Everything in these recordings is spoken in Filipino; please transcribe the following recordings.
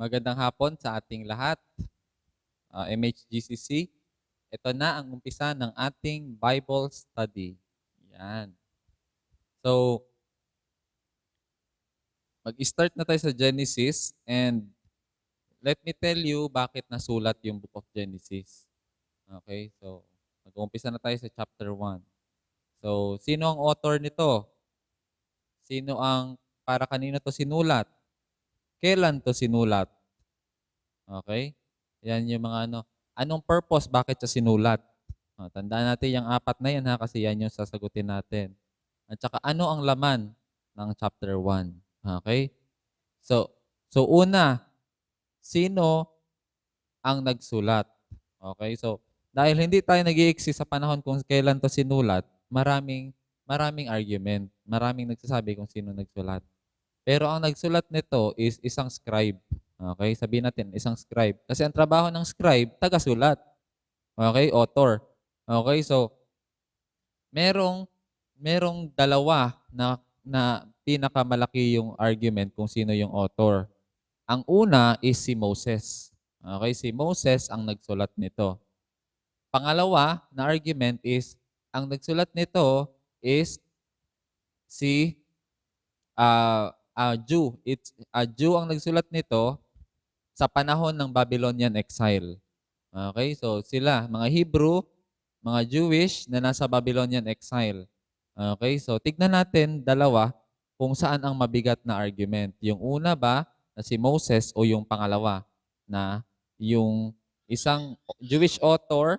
Magandang hapon sa ating lahat, MHGCC. Ito na ang umpisa ng ating Bible study. Yan. So, mag-start na tayo sa Genesis and let me tell you bakit nasulat yung Book of Genesis. Okay? So, mag-umpisa na tayo sa chapter 1. So, sino ang author nito? Para kanino to sinulat? Kailan to sinulat? Okay? Yan yung mga ano. Anong purpose? Bakit siya sinulat? Tandaan natin yung apat na yan ha, kasi yan yung sasagutin natin. At saka ano ang laman ng chapter 1? Okay? So una, sino ang nagsulat? Okay? So, dahil hindi tayo nag-i-exist sa panahon kung kailan to sinulat, maraming argument. Maraming nagsasabi kung sino nagsulat. Pero ang nagsulat nito is isang scribe. Okay? Sabihin natin, isang scribe. Kasi ang trabaho ng scribe, taga-sulat. Okay? Author. Okay? So, merong dalawa na pinakamalaki yung argument kung sino yung author. Ang una is si Moses. Okay? Si Moses ang nagsulat nito. Pangalawa na argument is, ang nagsulat nito is si Jew. It's a Jew ang nagsulat nito sa panahon ng Babylonian exile. Okay? So sila, mga Hebrew, mga Jewish na nasa Babylonian exile. Okay? So tignan natin dalawa kung saan ang mabigat na argument. Yung una ba na si Moses o yung pangalawa na yung isang Jewish author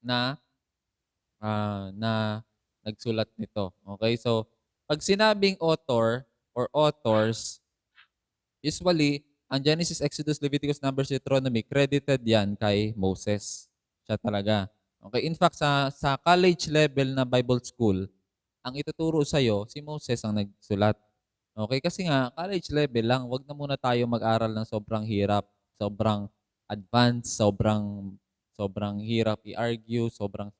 na nagsulat nito. Okay? So pag sinabing author or authors, usually, ang Genesis, Exodus, Leviticus, Numbers, Deuteronomy, credited yan kay Moses. Siya talaga. Okay, in fact, sa college level na Bible school, ang ituturo sa'yo, si Moses ang nagsulat. Okay, kasi nga, college level lang, wag na muna tayo mag-aral ng sobrang hirap, sobrang advanced, sobrang hirap i-argue, sobra.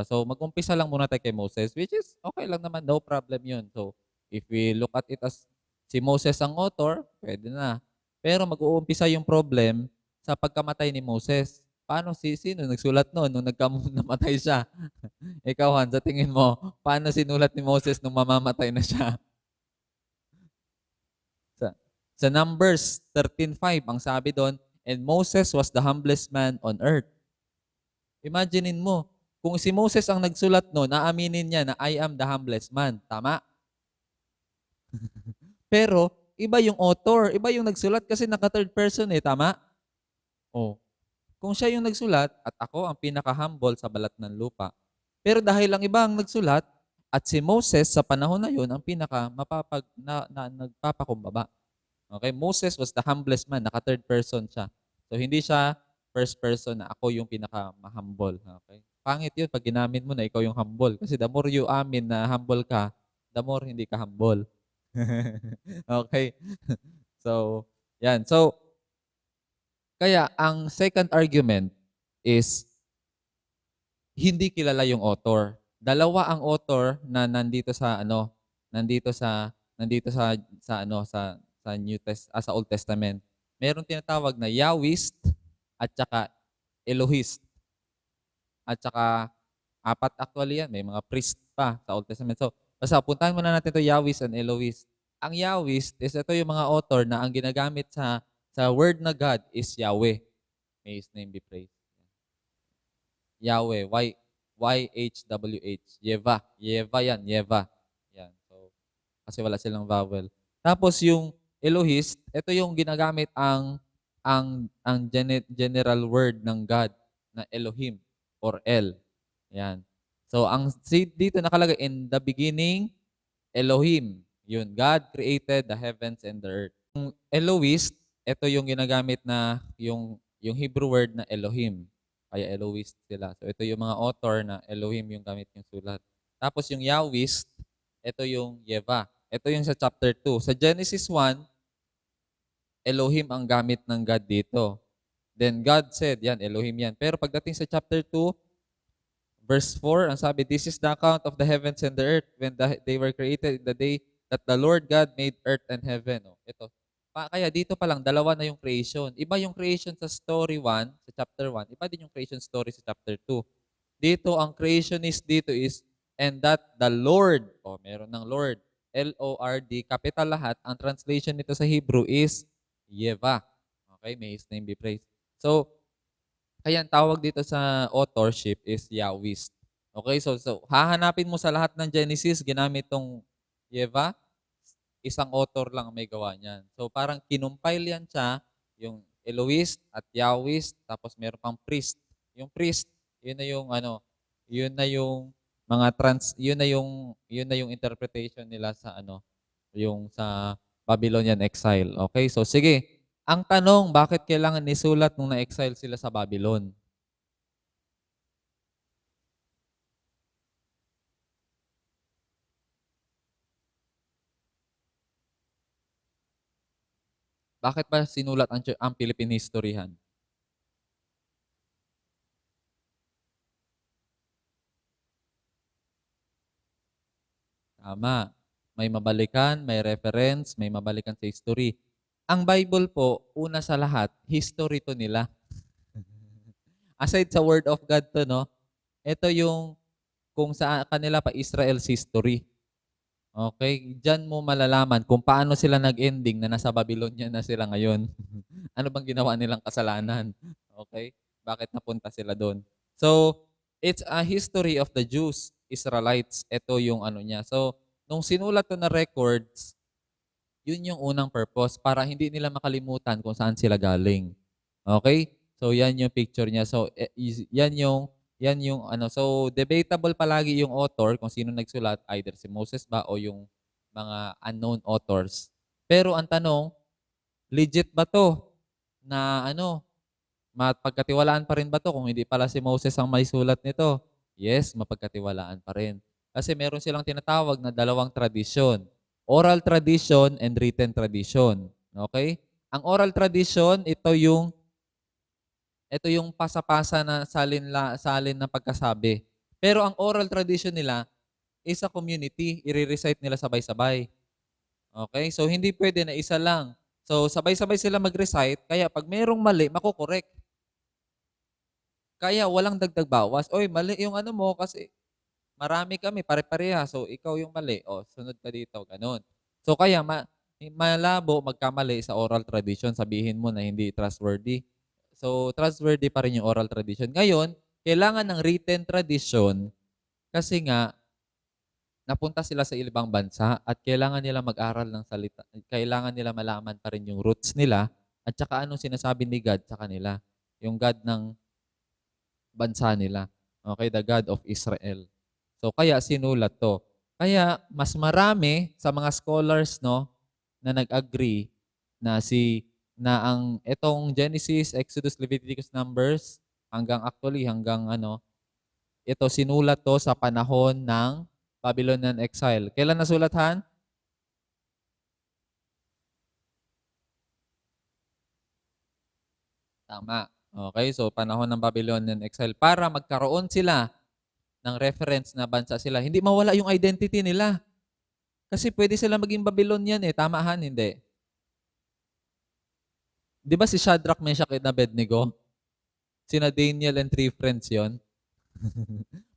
So, mag-umpisa lang muna tayo kay Moses, which is okay lang naman, no problem yun. So, if we look at it as si Moses ang author, pwede na. Pero mag-uumpisa yung problem sa pagkamatay ni Moses. Sino nagsulat noon nung namatay siya? Ikaw, Han, sa tingin mo, paano sinulat ni Moses nung mamamatay na siya? Sa Numbers 13:5, ang sabi doon, and Moses was the humblest man on earth. Imaginein mo, kung si Moses ang nagsulat noon, aaminin niya na I am the humblest man. Tama? Pero, iba yung author, iba yung nagsulat kasi naka-third person tama? Oh. Kung siya yung nagsulat at ako ang pinaka-humble sa balat ng lupa. Pero dahil ang iba ang nagsulat at si Moses sa panahon na yun ang nagpapakumbaba. Okay? Moses was the humblest man, naka-third person siya. So hindi siya first person na ako yung pinaka-humble. Okay? Pangit yun pag ginamit mo na ikaw yung humble. Kasi the more you amin na humble ka, the more hindi ka humble. Okay? So, yan. So, kaya ang second argument is hindi kilala yung author. Dalawa ang author na sa Old Testament. Merong tinatawag na Yahwist at saka Elohist. At saka apat actually yan, may mga priest pa sa Old Testament. So, basta puntahan muna natin to Yahwist and Elohist. Ang Yahwist is ito yung mga author na ang ginagamit sa word na God is Yahweh. May His name be praised. Yahweh, Y-H-W-H. Yeva. Yeva yan, Yeva. Yan. So, kasi wala silang vowel. Tapos yung Elohist, ito yung ginagamit ang general word ng God na Elohim or El. Yan. So, dito nakalagay, in the beginning, Elohim. Yun, God created the heavens and the earth. Yung Elohist, ito yung ginagamit na yung Hebrew word na Elohim. Kaya Elohist sila. So ito yung mga author na Elohim yung gamit yung sulat. Tapos yung Yahwist, ito yung Yeva. Ito yung sa chapter 2. Sa Genesis 1, Elohim ang gamit ng God dito. Then God said, yan, Elohim yan. Pero pagdating sa chapter 2, verse 4, ang sabi, this is the account of the heavens and the earth when they were created in the day that the Lord God made earth and heaven. Ito. Kaya dito pa lang dalawa na yung creation. Iba yung creation sa story 1, sa chapter 1, iba din yung creation story sa chapter 2. Dito ang creationist dito is and that the Lord, meron ng Lord, L-O-R-D, capital lahat. Ang translation nito sa Hebrew is Yeva. Okay, may His name be praised. So, kaya ang tawag dito sa authorship is Yahwist. Okay, so hahanapin mo sa lahat ng Genesis, ginamit tong Yeva, isang author lang may gawa niyan. So parang kinumpile yan siya, yung Elohist at Yahwist, tapos meron pang priest. Yung priest, yun na yung yun na yung yun na yung interpretation nila sa yung sa Babylonian exile. Okay? So sige, ang tanong, bakit kailangan isulat nung na-exile sila sa Babylon? Bakit ba sinulat ang Philippine Historyhan? Tama. May mabalikan, may reference, may mabalikan sa history. Ang Bible po, una sa lahat, history to nila. Aside sa Word of God to, no? Ito yung kung sa kanila pa Israel's history. Okay? Diyan mo malalaman kung paano sila nag-ending na nasa Babylonia na sila ngayon. Ano bang ginawa nilang kasalanan? Okay? Bakit napunta sila doon? So, it's a history of the Jews, Israelites. Ito yung niya. So, nung sinulat to na records, yun yung unang purpose para hindi nila makalimutan kung saan sila galing. Okay? So, yan yung picture niya. So, yan yung So, debatable palagi yung author kung sino nagsulat, either si Moses ba o yung mga unknown authors. Pero ang tanong, legit ba to na mapagkatiwalaan pa rin ba to kung hindi pala si Moses ang may sulat nito? Yes, mapagkatiwalaan pa rin. Kasi meron silang tinatawag na dalawang tradisyon. Oral tradition and written tradition. Okay? Ang oral tradition, ito yung pasapasa na salin na pagkasabi. Pero ang oral tradition nila is a community. I-recite nila sabay-sabay. Okay? So, hindi pwede na isa lang. So, sabay-sabay sila mag-recite, kaya pag merong mali, makukorek. Kaya walang dagdag bawas. Oy, mali yung mo kasi marami kami, pare-pareha. So, ikaw yung mali. O, sunod ka dito. Ganun. So, kaya malabo magkamali sa oral tradition. Sabihin mo na hindi trustworthy. So, trustworthy pa rin yung oral tradition. Ngayon, kailangan ng written tradition kasi nga, napunta sila sa ibang bansa at kailangan nila mag-aral ng salita. Kailangan nila malaman pa rin yung roots nila at saka anong sinasabi ni God sa kanila. Yung God ng bansa nila. Okay, the God of Israel. So kaya sinulat to. Kaya mas marami sa mga scholars na nag-agree na ang etong Genesis, Exodus, Leviticus, Numbers hanggang ito sinulat to sa panahon ng Babylonian exile. Kailan nasulat, Han? Tama. Okay, so panahon ng Babylonian exile para magkaroon sila ng reference na bansa sila. Hindi mawala yung identity nila. Kasi pwede sila maging Babylonian eh. Tama, Han? Hindi. Di ba si Shadrach, Meshach, and Abednego? Sina Daniel and three friends yon.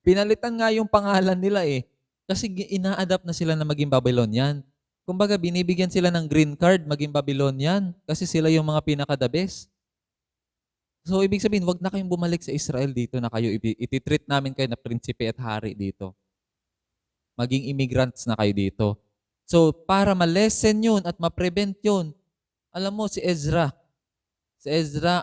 Pinalitan nga yung pangalan nila eh. Kasi ina-adapt na sila na maging Babylonian. Kumbaga, binibigyan sila ng green card maging Babylonian kasi sila yung mga pinaka-the best. So, ibig sabihin, wag na kayong bumalik sa Israel dito na kayo. Ititreat namin kayo na prinsipe at hari dito. Maging immigrants na kayo dito. So, para ma-lessen yun at ma-prevent yun, alam mo, si Ezra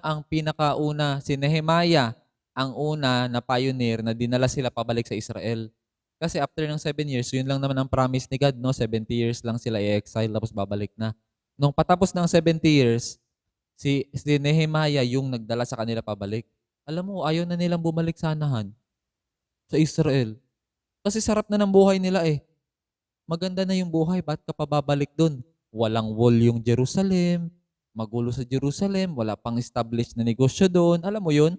ang pinakauna, si Nehemiah, ang una na pioneer na dinala sila pabalik sa Israel. Kasi after ng 7 years, yun lang naman ang promise ni God, 70 years lang sila i-exile tapos babalik na. Nung patapos ng 70 years, si Nehemiah yung nagdala sa kanila pabalik. Alam mo, ayaw na nilang bumalik sa anahan sa Israel. Kasi sarap na ng buhay nila eh. Maganda na yung buhay, ba't ka pa babalik dun? Walang wall yung Jerusalem, magulo sa Jerusalem, wala pang established na negosyo doon. Alam mo yun?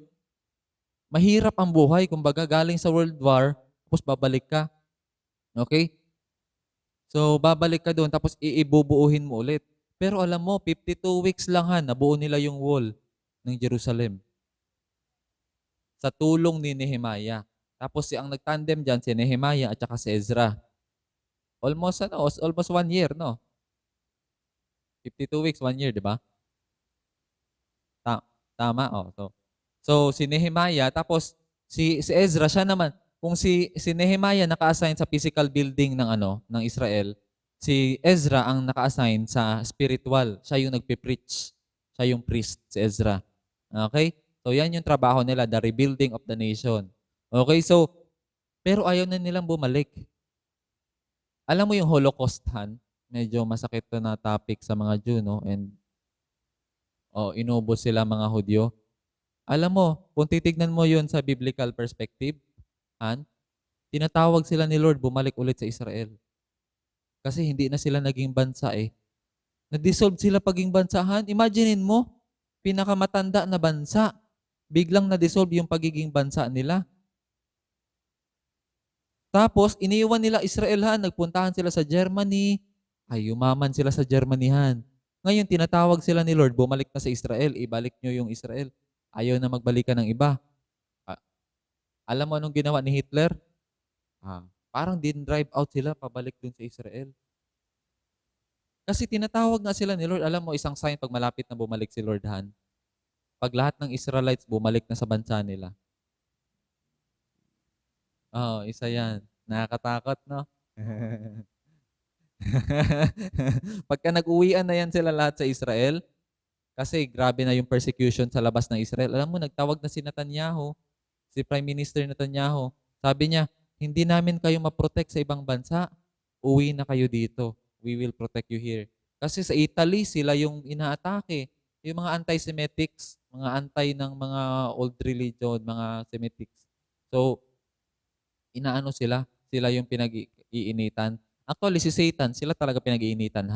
Mahirap ang buhay, kumbaga galing sa World War, tapos babalik ka. Okay? So, babalik ka doon, tapos iibubuuhin mo ulit. Pero alam mo, 52 weeks lang nabuo nila yung wall ng Jerusalem sa tulong ni Nehemiah. Tapos ang nagtandem diyan si Nehemiah at saka si Ezra. Almost 1 year, no? 52 weeks, 1 year, di ba? Tama, oh. So si Nehemiah, tapos si Ezra, siya naman, kung si Nehemiah naka-assign sa physical building ng Israel, si Ezra ang naka-assign sa spiritual. Siya yung nagpe-preach. Siya yung priest, si Ezra. Okay? So yan yung trabaho nila, the rebuilding of the nation. Okay, so pero ayaw na nilang bumalik. Alam mo yung Holocaust, medyo masakit to na topic sa mga Jew, no? And inubos sila mga Hudyo. Alam mo, kung titignan mo yun sa biblical perspective, tinatawag sila ni Lord bumalik ulit sa Israel. Kasi hindi na sila naging bansa eh. Na-dissolve sila paging bansahan. Imaginein mo, pinakamatanda na bansa, biglang na-dissolve yung pagiging bansa nila. Tapos, iniwan nila Israel, nagpuntahan sila sa Germany, ay yumaman sila sa Germany, Ngayon, tinatawag sila ni Lord, bumalik na sa Israel, ibalik nyo yung Israel. Ayaw na magbalikan ng iba. Alam mo anong ginawa ni Hitler? Parang din-drive out sila pabalik dun sa Israel. Kasi tinatawag nga sila ni Lord. Alam mo, isang sign pag malapit na bumalik si Lord, pag lahat ng Israelites bumalik na sa bansa nila. Isa yan. Nakakatakot, no? Pagka nag-uwian na yan sila lahat sa Israel, kasi grabe na yung persecution sa labas ng Israel. Alam mo, nagtawag na si Netanyahu, si Prime Minister Netanyahu. Sabi niya, hindi namin kayo ma-protect sa ibang bansa. Uwi na kayo dito. We will protect you here. Kasi sa Italy, sila yung inaatake. Yung mga anti-Semitics, mga anti ng mga old religion, mga Semitics. So, inaano sila. Sila yung pinag-iinitan. Actually, si Satan, sila talaga pinag-iinitan,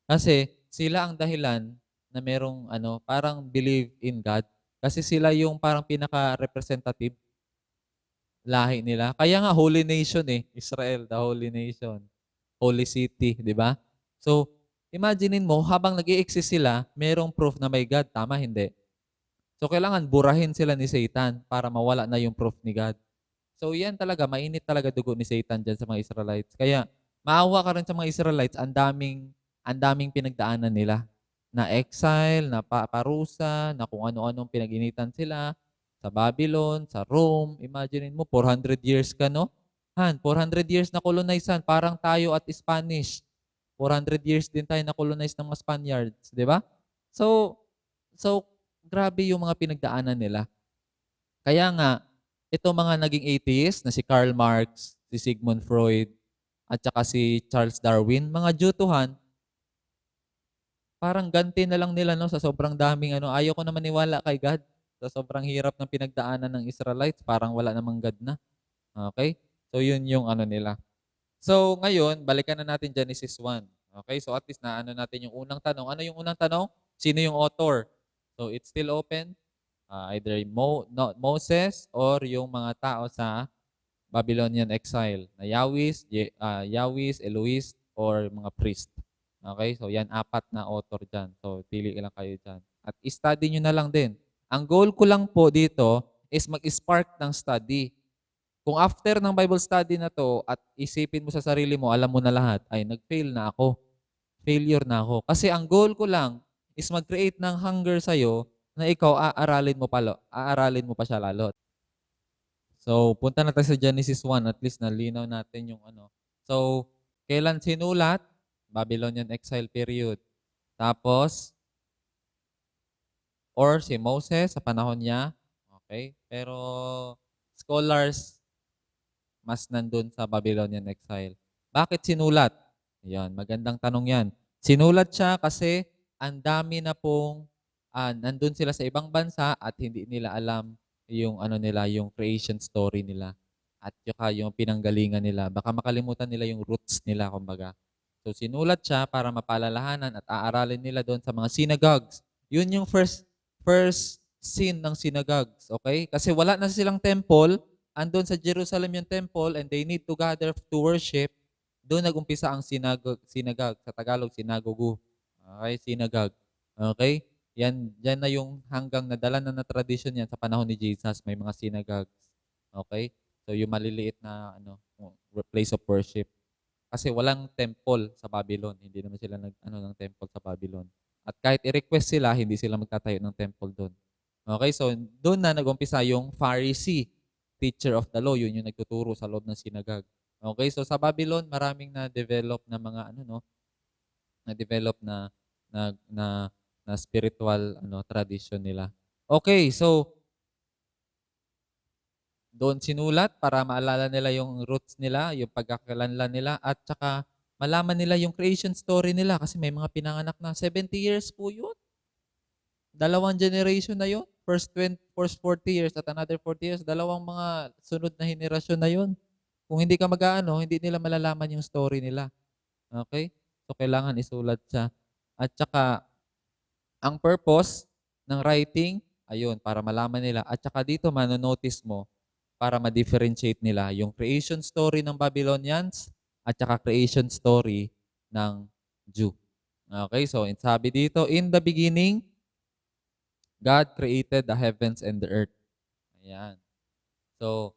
Kasi sila ang dahilan na merong parang believe in God. Kasi sila yung parang pinaka-representative lahi nila. Kaya nga holy nation Israel, the holy nation. Holy city, di ba? So, imaginein mo, habang nag-i-exist sila, merong proof na may God. Tama, hindi? So, kailangan burahin sila ni Satan para mawala na yung proof ni God. So, yan talaga, mainit talaga dugo ni Satan dyan sa mga Israelites. Kaya, maawa ka rin sa mga Israelites, ang daming pinagdaanan nila. Na exile, na parusa, na kung ano-anong pinag-initan sila sa Babylon, sa Rome. Imaginein mo, 400 years ka, no? 400 years na colonize, parang tayo at Spanish. 400 years din tayo na colonize ng mga Spaniards, di ba? So, grabe yung mga pinagdaanan nila. Kaya nga, ito mga naging atheist na si Karl Marx, si Sigmund Freud, at saka si Charles Darwin, mga Jutuhan, parang ganti na lang nila sa sobrang daming ayaw ko na maniwala kay God. Sa sobrang hirap ng pinagdaanan ng Israelites, parang wala namang God na. Okay? So, yun yung nila. So, ngayon, balikan na natin Genesis 1. Okay? So, at least natin yung unang tanong. Ano yung unang tanong? Sino yung author? So, it's still open. Either Moses or yung mga tao sa Babylonian exile. Na Yahwist, Elohist, or mga priest. Okay? So, yan, 4 na author dyan. So, pili lang kayo dyan. At i-study nyo na lang din. Ang goal ko lang po dito is mag-spark ng study. Kung after ng Bible study na to at isipin mo sa sarili mo, alam mo na lahat, ay nag-fail na ako. Failure na ako. Kasi ang goal ko lang is mag-create ng hunger sa'yo na ikaw aaralin mo pa siya lalo. So, punta na tayo sa Genesis 1. At least nalinaw natin yung So, kailan sinulat? Babylonian exile period. Tapos, or si Moses sa panahon niya. Okay? Pero, scholars, mas nandun sa Babylonian exile. Bakit sinulat? Yan, magandang tanong yan. Sinulat siya kasi ang dami na pong nandun sila sa ibang bansa at hindi nila alam yung yung creation story nila at yung pinanggalingan nila. Baka makalimutan nila yung roots nila, kumbaga. So sinulat siya para mapalalahanan at aaralin nila doon sa mga synagogues. Yun yung first scene ng synagogues, okay? Kasi wala na silang temple, andun sa Jerusalem yung temple and they need to gather to worship. Doon nag-umpisa ang synagogue, sa Tagalog, sinagogu. Okay, synagogue. Okay? Yan na yung hanggang nadala na tradition yan sa panahon ni Jesus, may mga synagogues. Okay? So yung maliliit na place of worship. Kasi walang temple sa Babylon. Hindi naman sila ng temple sa Babylon. At kahit i-request sila, hindi sila magtatayo ng temple doon. Okay, so doon na nag-umpisa yung Pharisee, teacher of the law. Yun yung nagtuturo sa loob ng synagogue. Okay, so sa Babylon, maraming na-develop na mga na-develop na, na, na spiritual tradition nila. Okay, so doon sinulat para maalala nila yung roots nila, yung pagkakakilanlan nila, at saka malaman nila yung creation story nila kasi may mga pinanganak na 70 years po yun. Dalawang generation na yun. First 40 years at another 40 years. Dalawang mga sunod na henerasyon na yun. Kung hindi ka mag-aano, hindi nila malalaman yung story nila. Okay? So, kailangan isulat siya. At saka, ang purpose ng writing, ayun, para malaman nila. At saka dito, manonotice mo, para ma-differentiate nila yung creation story ng Babylonians at saka creation story ng Jew. Okay, so sabi dito, in the beginning, God created the heavens and the earth. Ayan. So,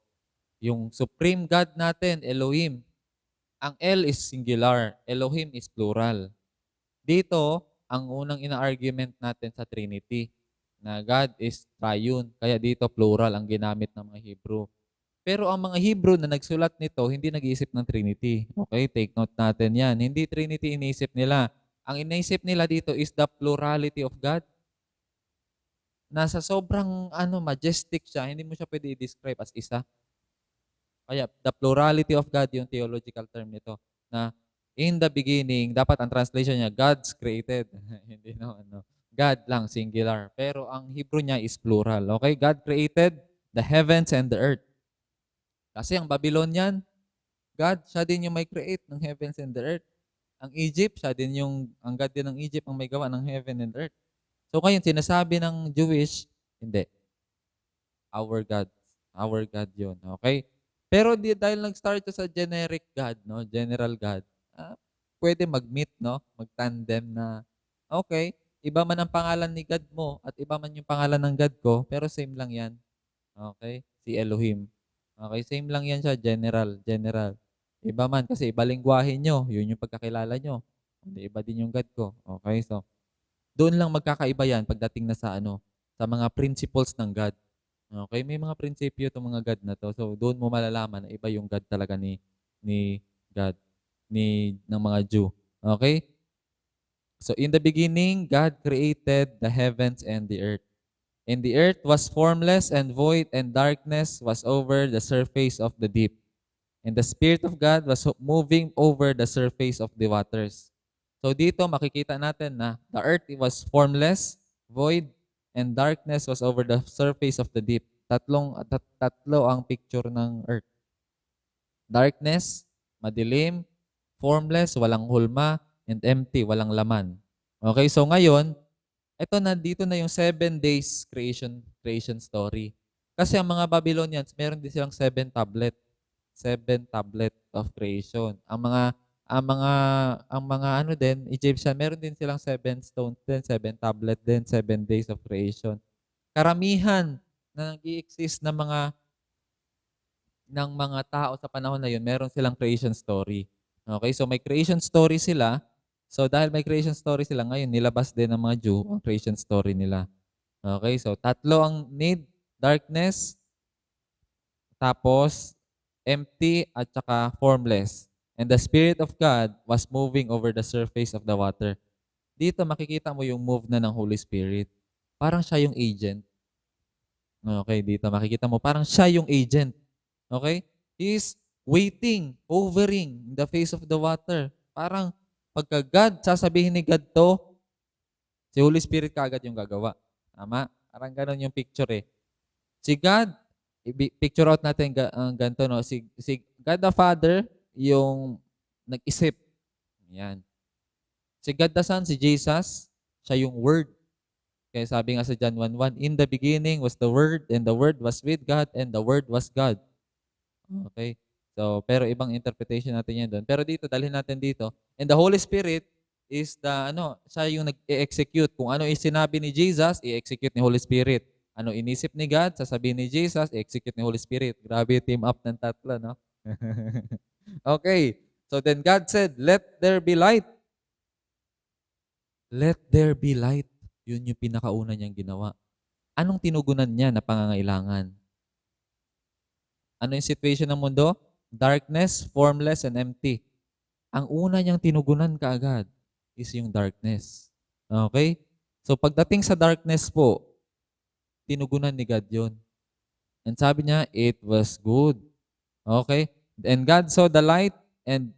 yung supreme God natin, Elohim, ang El is singular, Elohim is plural. Dito, ang unang ina-argument natin sa Trinity, na God is triune. Kaya dito, plural ang ginamit ng mga Hebrew. Pero ang mga Hebrew na nagsulat nito, hindi nag-iisip ng Trinity. Okay, take note natin yan. Hindi Trinity iniisip nila. Ang iniisip nila dito is the plurality of God. Nasa sobrang majestic siya, hindi mo siya pwede i-describe as isa. Kaya the plurality of God yung theological term nito. Na in the beginning, dapat ang translation niya, God's created. Hindi God lang, singular. Pero ang Hebrew niya is plural. Okay, God created the heavens and the earth. Kasi ang Babylonian, God, siya din yung may create ng heavens and the earth. Ang Egypt, ang God din ng Egypt ang may gawa ng heaven and earth. So ngayon, sinasabi ng Jewish, hindi. Our God. Our God yun. Okay? Pero dahil nag-start sa generic God, no? General God, pwede mag-meet, no? Mag-tandem na, okay, iba man ang pangalan ni God mo at iba man yung pangalan ng God ko, pero same lang yan. Okay? Si Elohim. Okay? Same lang yan siya, general. Iba man kasi iba lingwahe nyo. Yun yung pagkakilala nyo. Iba din yung God ko. Okay? So, doon lang magkakaiba yan pagdating na sa mga principles ng God. Okay? May mga prinsipyo itong mga God na to. So, doon mo malalaman na iba yung God talaga ni God, ng mga Jew. Okay? So, in the beginning, God created the heavens and the earth. And the earth was formless and void, and darkness was over the surface of the deep. And the Spirit of God was moving over the surface of the waters. So dito makikita natin na the earth was formless, void, and darkness was over the surface of the deep. Tatlo ang picture ng earth. Darkness, madilim, formless, walang hulma, and empty, walang laman. Okay, so ngayon, dito na yung 7 days creation story. Kasi ang mga Babylonians, meron din silang 7 tablet. 7 tablet of creation. Ang mga din, Egyptian, meron din silang 7 stones din, 7 tablet din, 7 days of creation. Karamihan na nag-i-exist ng mga tao sa panahon na yun, meron silang creation story. Okay, so may creation story sila. So dahil may creation story sila, ngayon nilabas din ng mga Jew ang creation story nila. Okay, so tatlo ang need, darkness, tapos empty at saka formless. And the Spirit of God was moving over the surface of the water. Dito makikita mo yung move na ng Holy Spirit. Parang siya yung agent. Okay, dito makikita mo parang siya yung agent. Okay? He is waiting, hovering in the face of the water. Parang pagka God, sasabihin ni God to, si Holy Spirit kaagad yung gagawa. Tama? Parang ganun yung picture eh. Si God, picture out natin ganito, no? Si God the Father, yung nag-isip. Yan. Si God the Son, si Jesus, siya yung Word. Kaya sabi nga sa John 1:1, in the beginning was the Word, and the Word was with God, and the Word was God. Okay? So, pero ibang interpretation natin yan doon. Pero dito, dalhin natin dito. And the Holy Spirit is siya yung nag-execute. Kung ano yung sinabi ni Jesus, i-execute ni Holy Spirit. Ano inisip ni God, sasabihin ni Jesus, i-execute ni Holy Spirit. Grabe, team up ng tatlo, no? Okay. So then God said, let there be light. Let there be light. Yun yung pinakauna niyang ginawa. Anong tinugunan niya na pangangailangan? Ano yung situation ng mundo? Darkness, formless, and empty. Ang una niyang tinugunan kaagad is yung darkness. Okay? So pagdating sa darkness po, tinugunan ni God yun. And sabi niya, it was good. Okay? And God saw the light and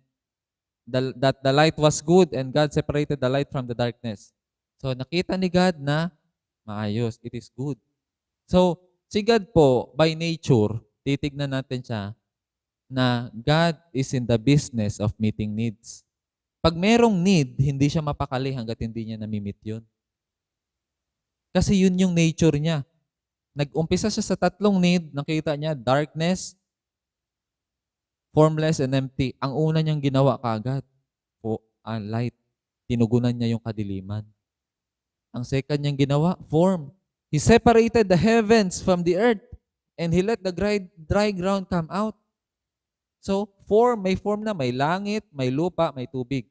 that the light was good and God separated the light from the darkness. So nakita ni God na maayos. It is good. So si God po, by nature, titignan natin siya na God is in the business of meeting needs. Pag merong need, hindi siya mapakali hanggat hindi niya nami-meet yun. Kasi yun yung nature niya. Nag-umpisa siya sa tatlong need, nakita niya, darkness, formless, and empty. Ang una niyang ginawa kaagad, light. Tinugunan niya yung kadiliman. Ang second niyang ginawa, form. He separated the heavens from the earth and He let the dry ground come out. So, may form na, may langit, may lupa, may tubig.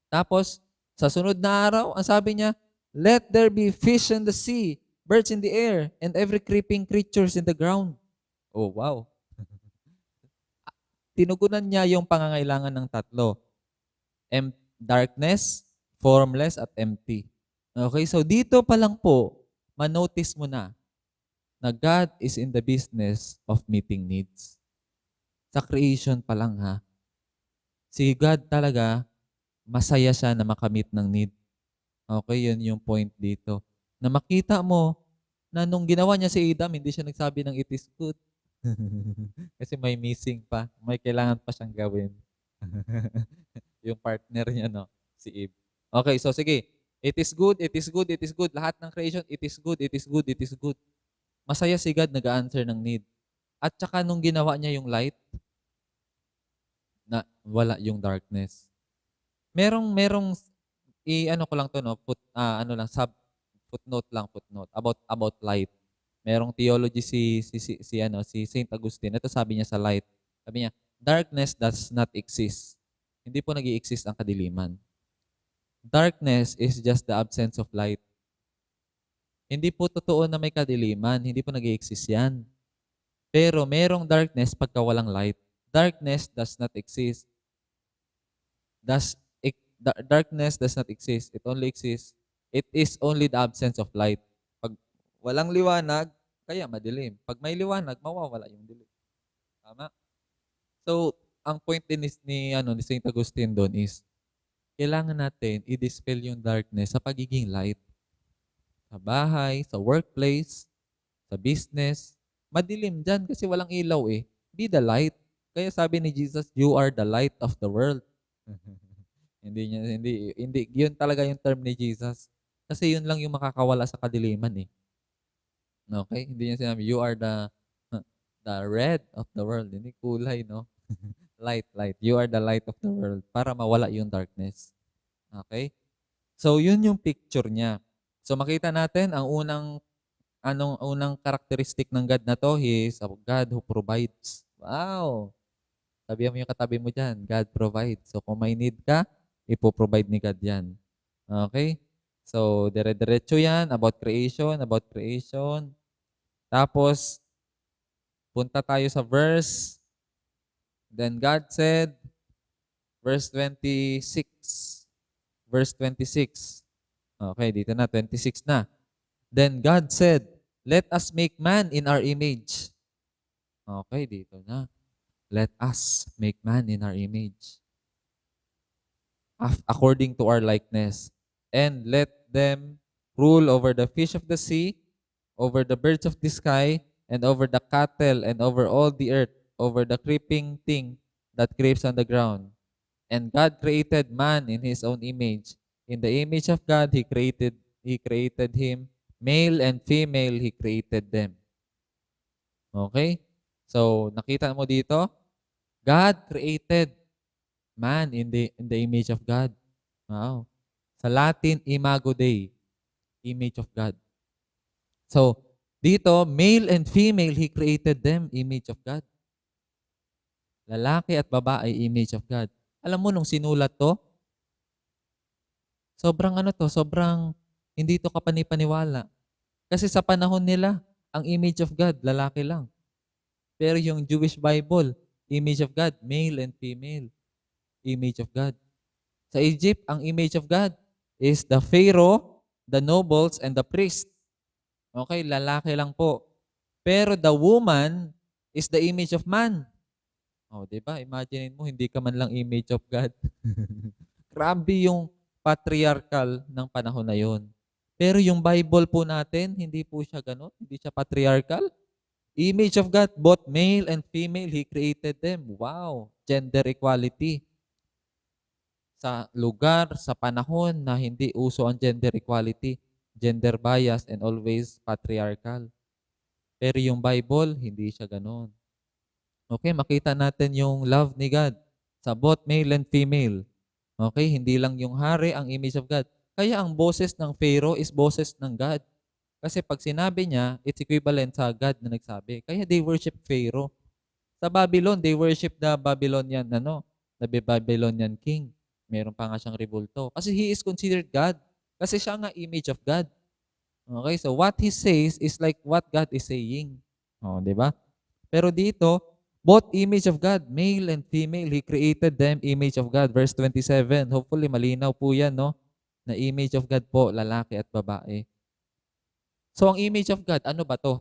Tapos, sa sunod na araw, ang sabi niya, let there be fish in the sea, birds in the air, and every creeping creatures in the ground. Oh, wow. Tinugunan niya yung pangangailangan ng tatlo. Darkness, formless, at empty. Okay, so dito pa lang po, manotice mo na God is in the business of meeting needs. Sa creation pa lang ha. Si God talaga, masaya siya na makamit ng need. Okay, yun yung point dito. Na makita mo na nung ginawa niya si Adam, hindi siya nagsabi ng it is good. Kasi may missing pa. May kailangan pa siyang gawin. Yung partner niya, no? Si Eve. Okay, so sige. It is good, it is good, it is good. Lahat ng creation, it is good, it is good, it is good. Masaya si God nag-answer ng need. At saka nung ginawa niya yung light, na wala yung darkness. Merong ano ko lang to, no? Footnote about light. Merong theology si Saint Augustine. Ito sabi niya sa light. Sabi niya, darkness does not exist. Hindi po nag-i-exist ang kadiliman. Darkness is just the absence of light. Hindi po totoo na may kadiliman. Hindi po nag-i-exist yan. Pero merong darkness pagka walang light. Darkness does not exist. Darkness does not exist. It only exists. It is only the absence of light. Pag walang liwanag, kaya madilim. Pag may liwanag, mawawala yung dilim. Tama? So, ang point din ni St. Augustine doon is, kailangan natin i-dispel yung darkness sa pagiging light. Sa bahay, sa workplace, sa business. Madilim dyan kasi walang ilaw eh. Be the light. Kaya sabi ni Jesus, you are the light of the world. Hindi yun talaga yung term ni Jesus. Kasi yun lang yung makakawala sa kadiliman eh. Okay? Hindi niya sinabi, you are the red of the world. Hindi kulay, no? Light. You are the light of the world para mawala yung darkness. Okay? So, yun yung picture niya. So, makita natin, ang unang characteristic ng God na to, He is a God who provides. Wow! Sabihan mo yung katabi mo dyan, God provides. So, kung may need ka, ipoprovide ni God yan. Okay? So, dire-diretso yan, about creation. Tapos, punta tayo sa verse. Then God said, verse 26. Okay, dito na, 26 na. Then God said, let us make man in our image. Okay, dito na. Let us make man in our image. According to our likeness. And let them rule over the fish of the sea, over the birds of the sky, and over the cattle, and over all the earth, over the creeping thing that creeps on the ground. And God created man in His own image. In the image of God, He created him. Male and female, He created them. Okay? So, nakita mo dito? God created man in the image of God. Wow. Sa Latin, Imago Dei, image of God. So, dito, male and female, He created them, image of God. Lalaki at babae, image of God. Alam mo, nung sinulat to, sobrang hindi to kapanipaniwala. Kasi sa panahon nila, ang image of God, lalaki lang. Pero yung Jewish Bible, image of God, male and female, image of God. Sa Egypt, ang image of God is the Pharaoh, the nobles, and the priest. Okay, lalaki lang po. Pero the woman is the image of man. Oh, 'di ba? Imagine mo hindi ka man lang image of God. Grabe yung patriarchal ng panahon na 'yon. Pero yung Bible po natin, hindi po siya gano'n, hindi siya patriarchal. Image of God, both male and female, He created them. Wow! Gender equality. Sa lugar, sa panahon na hindi uso ang gender equality, gender bias, and always patriarchal. Pero yung Bible, hindi siya gano'n. Okay, makita natin yung love ni God sa both male and female. Okay, hindi lang yung hari ang image of God. Kaya ang boses ng Pharaoh is boses ng God. Kasi pag sinabi niya, it's equivalent sa God na nagsabi. Kaya they worship Pharaoh. Sa Babylon, they worship the Babylonian, the Babylonian king. Meron pa nga siyang rebulto. Kasi he is considered God. Kasi siya nga image of God. Okay, so what he says is like what God is saying. Oh, di ba? Pero dito, both image of God, male and female, He created them image of God. Verse 27. Hopefully, malinaw po yan, no? Na image of God po, lalaki at babae. So, ang image of God, ano ba to?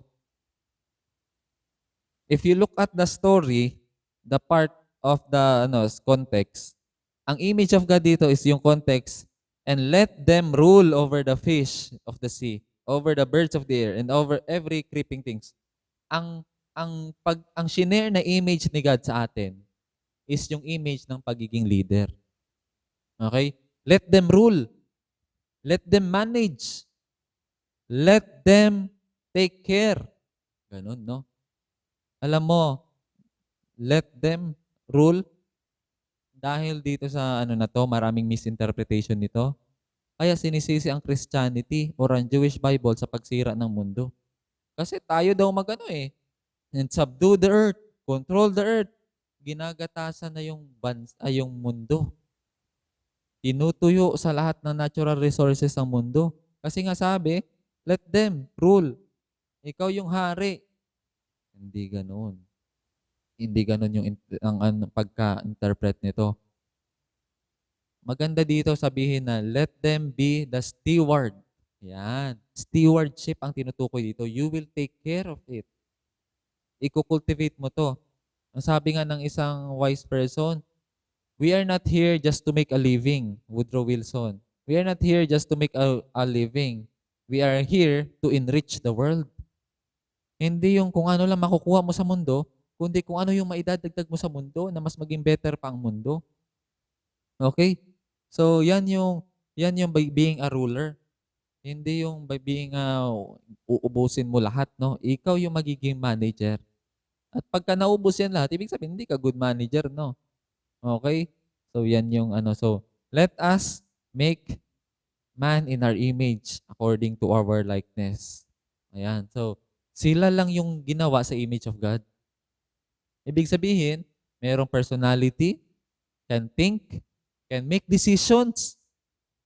If you look at the story, the part of the context, ang image of God dito is yung context, and let them rule over the fish of the sea, over the birds of the air, and over every creeping things. Ang shinare na image ni God sa atin is yung image ng pagiging leader. Okay? Let them rule. Let them manage. Let them take care. Ganun, no? Alam mo, let them rule. Dahil dito sa na to, maraming misinterpretation nito. Kaya sinisisi ang Christianity or ang Jewish Bible sa pagsira ng mundo. Kasi tayo daw and subdue the earth, control the earth. Ginagatasan na yung mundo. Tinutuyo sa lahat ng natural resources ng mundo. Kasi nga sabi, let them rule. Ikaw yung hari. Hindi ganoon. Hindi ganoon yung ang pagka-interpret nito. Maganda dito sabihin na let them be the steward. Yan. Stewardship ang tinutukoy dito. You will take care of it. Iko-cultivate mo to. Ang sabi nga ng isang wise person, we are not here just to make a living, Woodrow Wilson. We are not here just to make a living. We are here to enrich the world. Hindi yung kung ano lang makukuha mo sa mundo, kundi kung ano yung maidadagdag mo sa mundo na mas maging better pa ang mundo. Okay? So, yan yung by being a ruler. Hindi yung by being uubusin mo lahat, no? Ikaw yung magiging manager. At pagka naubos yan lahat, ibig sabihin hindi ka good manager, no? Okay? So, yan yung So, let us make man in our image according to our likeness. Ayan. So, sila lang yung ginawa sa image of God. Ibig sabihin, mayroong personality, can think, can make decisions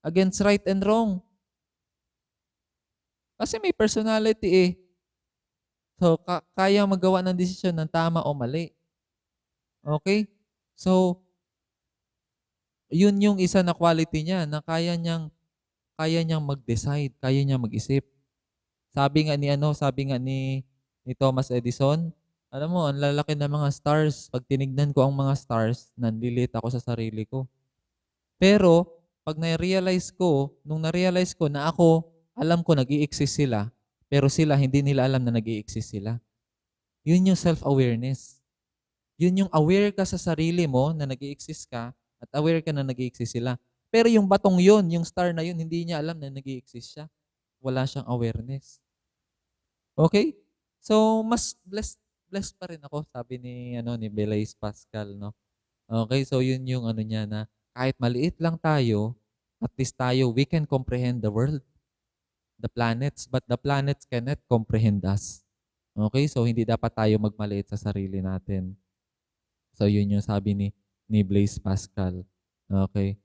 against right and wrong. Kasi may personality eh. So, kaya magawa ng desisyon ng tama o mali. Okay? So, yun yung isa na quality niya na kaya niyang mag-decide, kaya niyang mag-isip. Sabi nga ni Thomas Edison, alam mo, ang lalaki ng mga stars. Pag tinignan ko ang mga stars, nanlilit ako sa sarili ko. Pero, nung na-realize ko na ako, alam ko nag-i-exist sila, pero sila, hindi nila alam na nag-i-exist sila. Yun yung self-awareness. Yun yung aware ka sa sarili mo na nag-i-exist ka at aware ka na nag-i-exist sila. Pero yung batong yun, yung star na yun, hindi niya alam na nag-i-exist siya. Wala siyang awareness. Okay? So, mas blessed pa rin ako, sabi ni Blaise Pascal, no? Okay, so yun yung niya na kahit maliit lang tayo, At least tayo, we can comprehend the world, the planets, but the planets cannot comprehend us. Okay? So, hindi dapat tayo magmaliit sa sarili natin. So, yun yung sabi ni Blaise Pascal. Okay?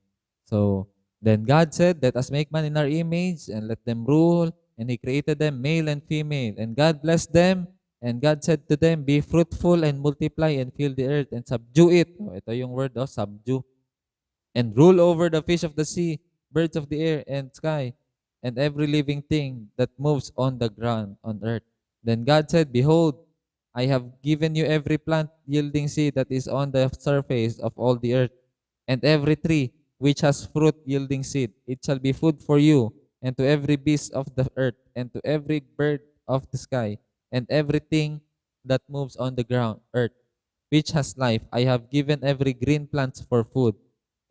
So, then God said, let us make man in our image and let them rule. And He created them male and female. And God blessed them. And God said to them, be fruitful and multiply and fill the earth and subdue it. Oh, ito yung word, subdue. And rule over the fish of the sea, birds of the air and sky, and every living thing that moves on the ground on earth. Then God said, behold, I have given you every plant yielding seed that is on the surface of all the earth, and every tree which has fruit yielding seed. It shall be food for you, and to every beast of the earth, and to every bird of the sky, and everything that moves on the ground, earth, which has life. I have given every green plant for food.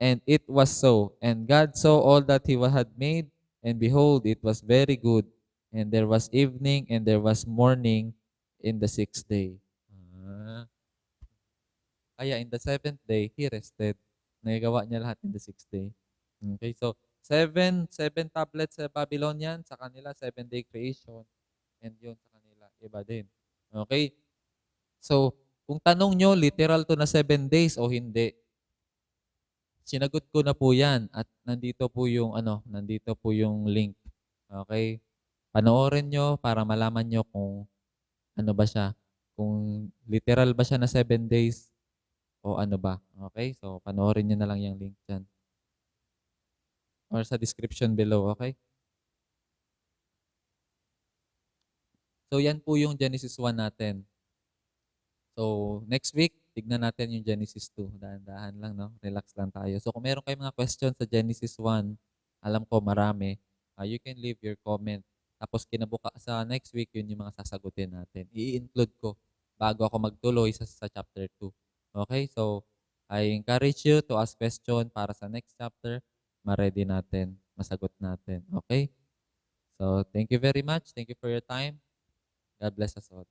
And it was so. And God saw all that He had made, and behold, it was very good. And there was evening, and there was morning in the sixth day. Ah. Kaya in the seventh day, He rested. Nagagawa niya lahat in the sixth day. Okay, so seven tablets sa Babylonian, sa kanila, 7-day creation. And yun sa kanila, iba din. Okay, so kung tanong nyo, literal to na 7 days o hindi, sinagot ko na po 'yan at nandito po yung link. Okay? Panoorin nyo para malaman nyo kung ano ba siya, kung literal ba siya na 7 days o ano ba. Okay? So, panoorin nyo na lang yung link diyan or sa description below, okay? So, yan po yung Genesis 1 natin. So, next week, tignan natin yung Genesis 2. Dahan-dahan lang, no? Relax lang tayo. So, kung meron kayong mga questions sa Genesis 1, alam ko marami, you can leave your comment. Tapos kinabuka sa next week, yun yung mga sasagutin natin. I-include ko bago ako magtuloy sa chapter 2. Okay? So, I encourage you to ask question para sa next chapter, ma-ready natin, masagot natin. Okay? So, thank you very much. Thank you for your time. God bless us all.